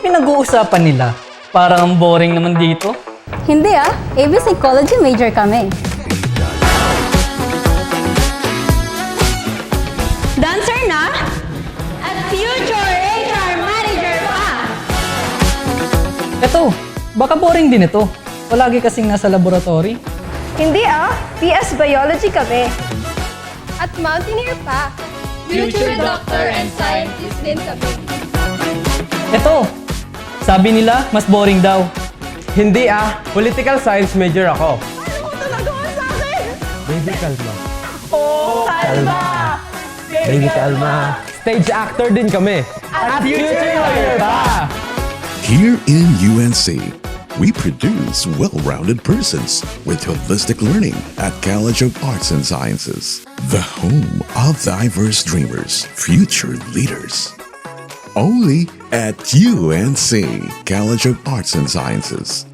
pinag-uusapan nila? Parang ang boring naman dito. Hindi AB Psychology major kami. Dancer na? At future HR manager pa! Eto, baka boring din ito. Palagi kasing nasa laboratory. Hindi PS Biology kami. At mountaineer pa. Future doctor and scientist din kami. Eto, sabi nila mas boring daw. Hindi political science major ako. Ano mo talaga sa akin? Baby, kalma. Oh, kalma! Baby, kalma. Stage actor din kami. At future lawyer pa! Here in UNC, we produce well-rounded persons with holistic learning at College of Arts and Sciences, the home of diverse dreamers, future leaders. Only at UNC, College of Arts and Sciences.